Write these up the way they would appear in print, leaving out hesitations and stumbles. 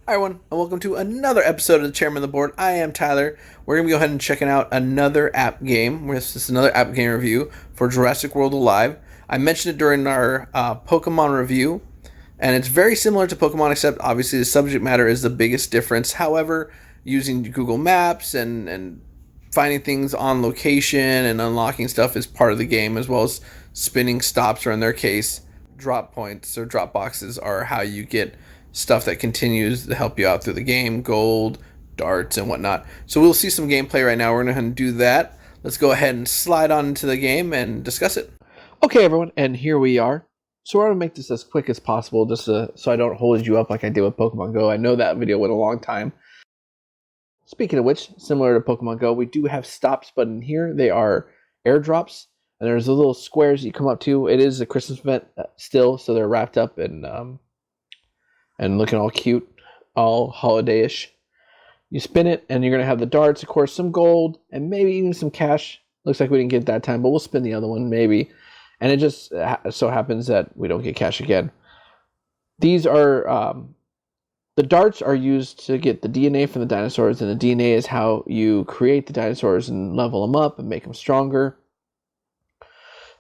Hi everyone, and welcome to another episode of the Chairman of the Board. I am Tyler. We're going to go ahead and checking out another app game. This is another app game review for Jurassic World Alive. I mentioned it during our Pokemon review, and it's very similar to Pokemon, except obviously the subject matter is the biggest difference. However, using Google Maps and finding things on location and unlocking stuff is part of the game, as well as spinning stops, or in their case, drop points or drop boxes are how you get stuff that continues to help you out through the game, gold, darts, and whatnot. So we'll see some gameplay right now. We're going to do that. Let's go ahead and slide on into the game and discuss it. Okay, everyone, and here we are. So we're going to make this as quick as possible, just so I don't hold you up like I did with Pokemon Go. I know that video went a long time. Speaking of which, similar to Pokemon Go, we do have stops button here. They are airdrops, and there's a little squares you come up to. It is a Christmas event still, so they're wrapped up and looking all cute, all holiday-ish. You spin it, and you're going to have the darts, of course, some gold, and maybe even some cash. Looks like we didn't get that time, but we'll spin the other one, maybe. And it just so happens that we don't get cash again. These are, the darts are used to get the DNA from the dinosaurs, and the DNA is how you create the dinosaurs and level them up and make them stronger.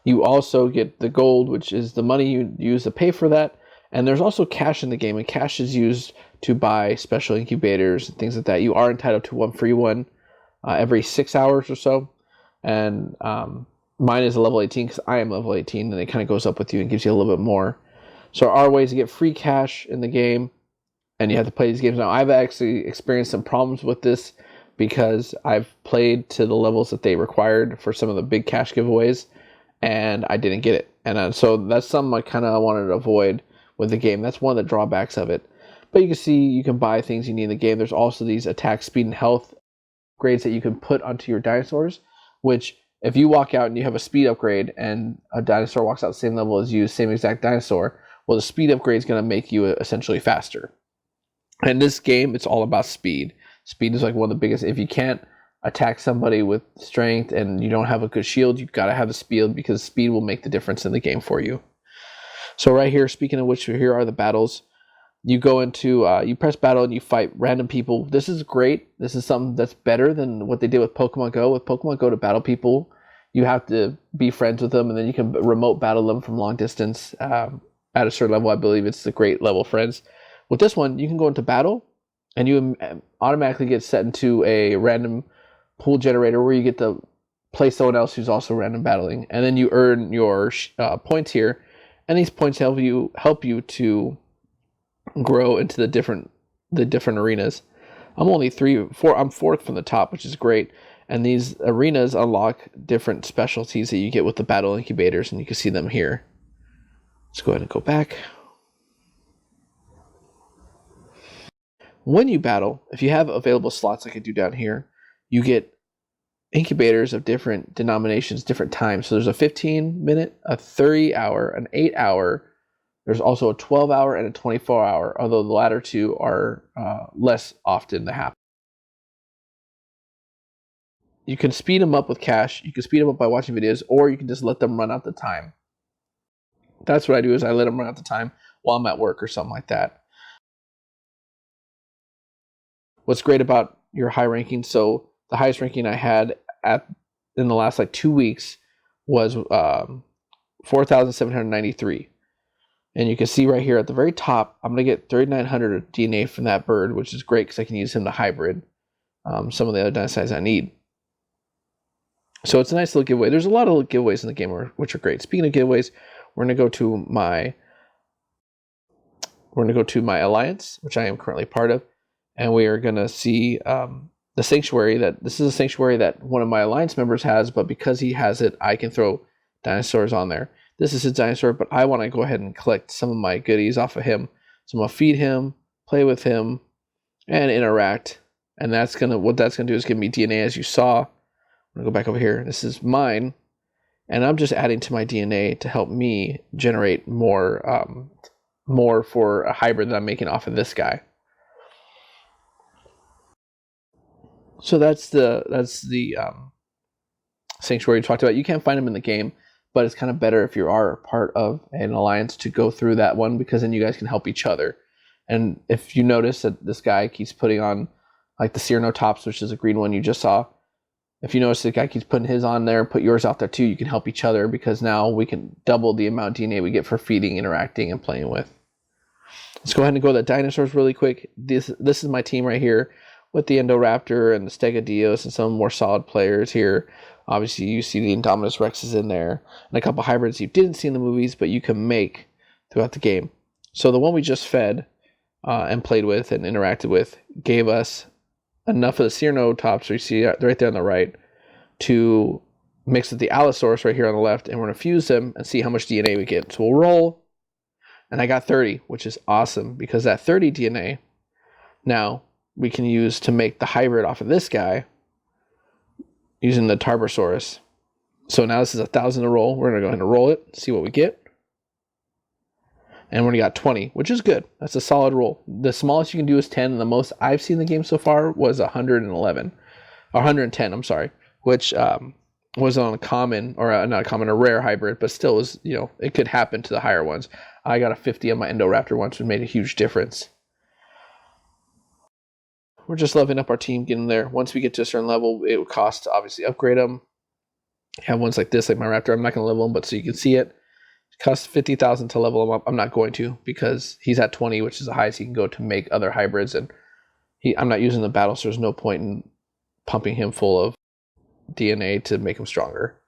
You also get the gold, which is the money you use to pay for that. And there's also cash in the game, and cash is used to buy special incubators and things like that. You are entitled to one free one every 6 hours or so. And mine is a level 18 because I am level 18, and it kind of goes up with you and gives you a little bit more. So there are ways to get free cash in the game, and you have to play these games. Now, I've actually experienced some problems with this because I've played to the levels that they required for some of the big cash giveaways, and I didn't get it. And so that's something I kind of wanted to avoid with the game. That's one of the drawbacks of it. But you can see you can buy things you need in the game. There's also these attack, speed, and health upgrades that you can put onto your dinosaurs, which if you walk out and you have a speed upgrade and a dinosaur walks out the same level as you, same exact dinosaur, well, the speed upgrade is going to make you essentially faster. And in this game, it's all about speed. Speed is like one of the biggest. If you can't attack somebody with strength and you don't have a good shield, you've got to have the speed, because speed will make the difference in the game for you. So right here, speaking of which, here are the battles. You go into, you press battle and you fight random people. This is great. This is something that's better than what they did with Pokemon Go. With Pokemon Go, to battle people, you have to be friends with them, and then you can remote battle them from long distance at a certain level. I believe it's the great level friends. With this one, you can go into battle, and you automatically get set into a random pool generator where you get to play someone else who's also random battling, and then you earn your points here. And these points help you to grow into the different arenas. I'm only 4. I'm 4th from the top, which is great. And these arenas unlock different specialties that you get with the battle incubators, and you can see them here. Let's go ahead and go back. When you battle, if you have available slots like I do down here, you get incubators of different denominations, different times. So there's a 15-minute, a 30-hour, an 8-hour. There's also a 12-hour and a 24-hour, although the latter two are less often to happen. You can speed them up with cash. You can speed them up by watching videos, or you can just let them run out the time. That's what I do, is I let them run out the time while I'm at work or something like that. What's great about your high ranking, so the highest ranking I had in the last 2 weeks was 4,793. And you can see right here at the very top, I'm going to get 3,900 DNA from that bird, which is great because I can use him to hybrid some of the other dinosaurs I need. So it's a nice little giveaway. There's a lot of giveaways in the game which are great. Speaking of giveaways, we're going to go to my alliance, which I am currently part of. And we are going to see the sanctuary. This is a sanctuary that one of my alliance members has, but because he has it, I can throw dinosaurs on there. This is his dinosaur, but I want to go ahead and collect some of my goodies off of him. So I'm going to feed him, play with him, and interact. And what that's going to do is give me DNA, as you saw. I'm going to go back over here. This is mine. And I'm just adding to my DNA to help me generate more for a hybrid that I'm making off of this guy. So that's the sanctuary we talked about. You can't find them in the game, but it's kind of better if you are part of an alliance to go through that one, because then you guys can help each other. And if you notice that this guy keeps putting on like the Cernotops, which is a green one you just saw, if you notice the guy keeps putting his on there, put yours out there too, you can help each other because now we can double the amount of DNA we get for feeding, interacting, and playing with. Let's go ahead and go to the dinosaurs really quick. This is my team right here with the Indoraptor and the Stegodeos and some more solid players here. Obviously, you see the Indominus Rexes in there and a couple hybrids you didn't see in the movies, but you can make throughout the game. So the one we just fed and played with and interacted with gave us enough of the Cernotops, you see right there on the right, to mix with the Allosaurus right here on the left, and we're going to fuse them and see how much DNA we get. So we'll roll, and I got 30, which is awesome, because that 30 DNA now we can use to make the hybrid off of this guy using the Tarbosaurus. So now this is 1,000 to roll. We're going to go ahead and roll it, see what we get. And we only got 20, which is good. That's a solid roll. The smallest you can do is 10, and the most I've seen in the game so far was 111. Or 110, I'm sorry. Which was on a common, or not a common, a rare hybrid, but still was, it could happen to the higher ones. I got a 50 on my Indoraptor once, which made a huge difference. We're just leveling up our team, getting there. Once we get to a certain level, it would cost to obviously upgrade them. Have ones like this, like my Raptor. I'm not going to level them, but so you can see it. Costs 50,000 to level him up. I'm not going to, because he's at 20, which is the highest he can go to make other hybrids, and I'm not using the battle, so there's no point in pumping him full of DNA to make him stronger.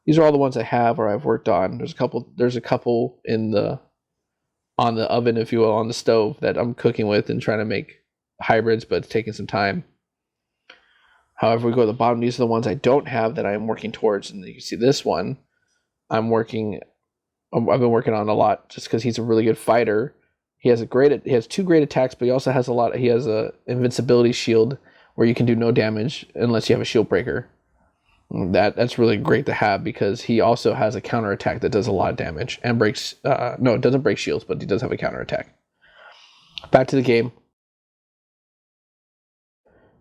These are all the ones I have or I've worked on. There's a couple on the oven, if you will, on the stove that I'm cooking with and trying to make hybrids, but it's taking some time. However, we go to the bottom. These are the ones I don't have that I'm working towards, and you can see this one I've been working on a lot just because he's a really good fighter. He has 2 great attacks, but he also has he has a invincibility shield where you can do no damage unless you have a shield breaker. That's really great to have because he also has a counter attack that does a lot of damage and breaks, no, it doesn't break shields, but he does have a counter attack. Back to the game.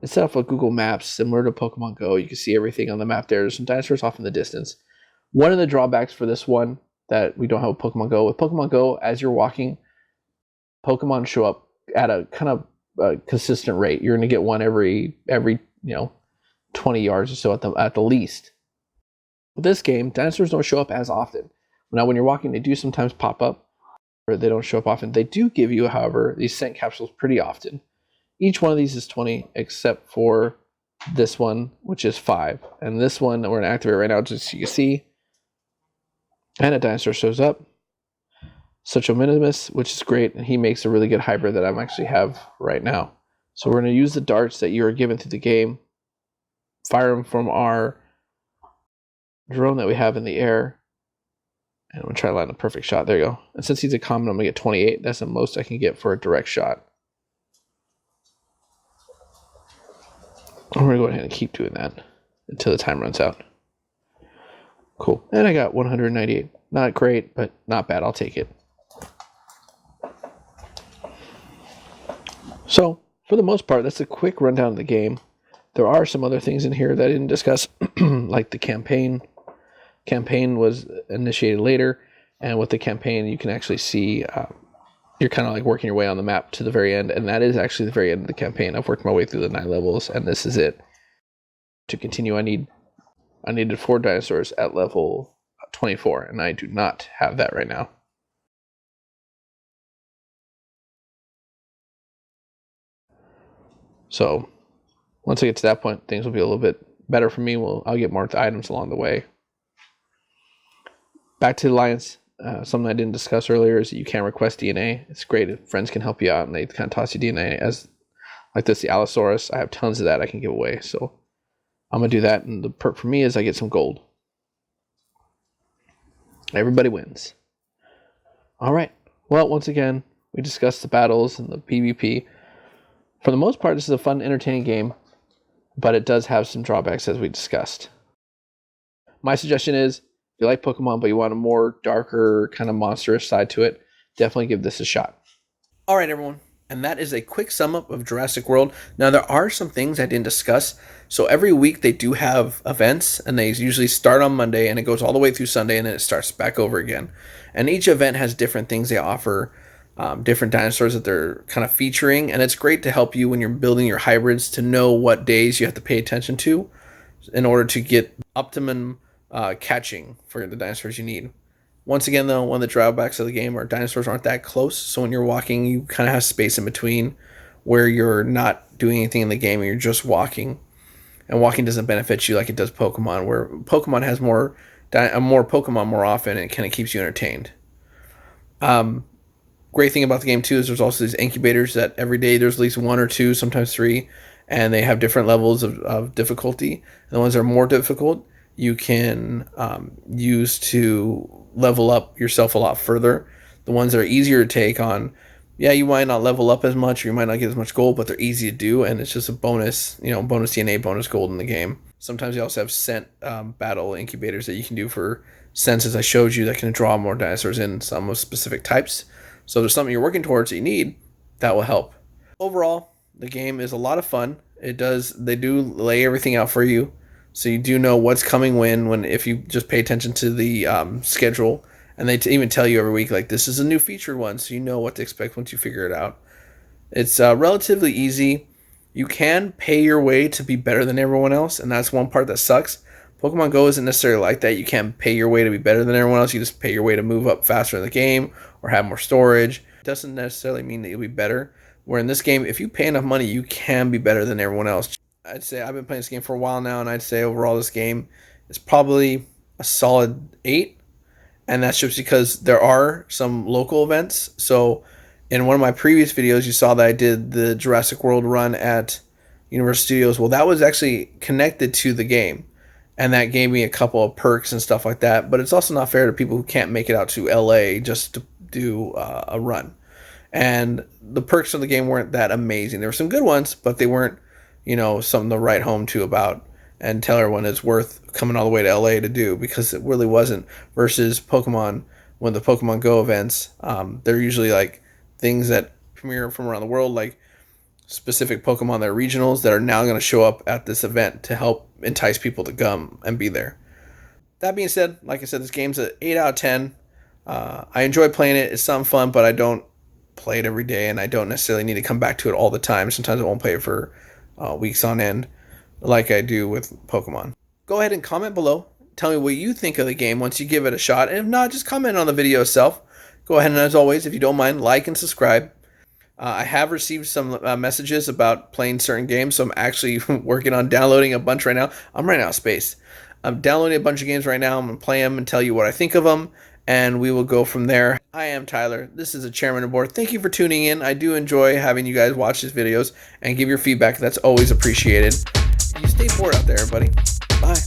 It's set up with Google Maps, similar to Pokemon Go. You can see everything on the map there. There's some dinosaurs off in the distance. One of the drawbacks for this one that we don't have with Pokemon Go. With Pokemon Go, as you're walking, Pokemon show up at a kind of consistent rate. You're going to get one every 20 yards or so at the least. With this game, dinosaurs don't show up as often. Now, when you're walking, they do sometimes pop up, or they don't show up often. They do give you, however, these scent capsules pretty often. Each one of these is 20, except for this one, which is 5. And this one that we're going to activate right now, just so you can see. And a dinosaur shows up. Such a minimus, which is great. And he makes a really good hybrid that I actually have right now. So we're going to use the darts that you are given through the game. Fire them from our drone that we have in the air. And I'm going to try to land a perfect shot. There you go. And since he's a common, I'm going to get 28. That's the most I can get for a direct shot. I'm going to go ahead and keep doing that until the time runs out. Cool. And I got 198. Not great, but not bad. I'll take it. So, for the most part, that's a quick rundown of the game. There are some other things in here that I didn't discuss, like the campaign. Campaign was initiated later, and with the campaign, you can actually see you're kind of like working your way on the map to the very end, and that is actually the very end of the campaign. I've worked my way through the 9 levels, and this is it. To continue, I needed 4 dinosaurs at level 24, and I do not have that right now. So, once I get to that point, things will be a little bit better for me. I'll get more items along the way. Back to the Alliance. Something I didn't discuss earlier is that you can request DNA. It's great if friends can help you out and they kind of toss you DNA. As like this, the Allosaurus, I have tons of that I can give away. So I'm going to do that. And the perk for me is I get some gold. Everybody wins. All right. Well, once again, we discussed the battles and the PvP. For the most part, this is a fun, entertaining game, but it does have some drawbacks as we discussed. My suggestion is, if you like Pokemon, but you want a more darker, kind of monstrous side to it, definitely give this a shot. All right, everyone. And that is a quick sum up of Jurassic World. Now, there are some things I didn't discuss. So every week they do have events, and they usually start on Monday, and it goes all the way through Sunday, and then it starts back over again. And each event has different things they offer different dinosaurs that they're kind of featuring, and it's great to help you when you're building your hybrids to know what days you have to pay attention to in order to get optimum catching for the dinosaurs you need. Once again, though, one of the drawbacks of the game are dinosaurs aren't that close, so when you're walking, you kind of have space in between where you're not doing anything in the game and you're just walking. And walking doesn't benefit you like it does Pokemon, where Pokemon has more Pokemon more often and it kind of keeps you entertained. Great thing about the game too is there's also these incubators that every day there's at least one or two, sometimes three, and they have different levels of difficulty. And the ones that are more difficult, you can use to level up yourself a lot further. The ones that are easier to take on, yeah, you might not level up as much, or you might not get as much gold, but they're easy to do, and it's just a bonus, bonus DNA, bonus gold in the game. Sometimes you also have scent battle incubators that you can do for scents, as I showed you, that can draw more dinosaurs in some of specific types. So if there's something you're working towards that you need, that will help. Overall, the game is a lot of fun. They do lay everything out for you, so you do know what's coming when if you just pay attention to the schedule, and they even tell you every week, like, this is a new featured one, so you know what to expect once you figure it out. It's relatively easy. You can pay your way to be better than everyone else, and that's one part that sucks. Pokemon Go isn't necessarily like that. You can't pay your way to be better than everyone else. You just pay your way to move up faster in the game or have more storage. It doesn't necessarily mean that you'll be better. Where in this game, if you pay enough money, you can be better than everyone else. I'd say I've been playing this game for a while now, and I'd say overall this game is probably a solid 8. And that's just because there are some local events. So in one of my previous videos, you saw that I did the Jurassic World run at Universal Studios. Well, that was actually connected to the game, and that gave me a couple of perks and stuff like that. But it's also not fair to people who can't make it out to LA just to do a run. And the perks of the game weren't that amazing. There were some good ones, but they weren't, something to write home to about and tell everyone it's worth coming all the way to LA to do, because it really wasn't. Versus Pokemon, when the Pokemon Go events, they're usually like things that premiere from around the world, like specific Pokemon that are regionals that are now going to show up at this event to help entice people to come and be there. That being said, like I said, this game's an 8 out of 10. I enjoy playing it. It's something fun, but I don't play it every day, and I don't necessarily need to come back to it all the time. Sometimes I won't play it for weeks on end like I do with Pokemon. Go ahead and comment below. Tell me what you think of the game once you give it a shot. And if not, just comment on the video itself. Go ahead and, as always, if you don't mind, like and subscribe. I have received some messages about playing certain games, so I'm actually working on downloading a bunch right now. I'm running out of space. I'm downloading a bunch of games right now. I'm going to play them and tell you what I think of them, and we will go from there. I am Tyler. This is a Chairman aboard. Thank you for tuning in. I do enjoy having you guys watch these videos and give your feedback. That's always appreciated. You stay bored out there, everybody. Bye.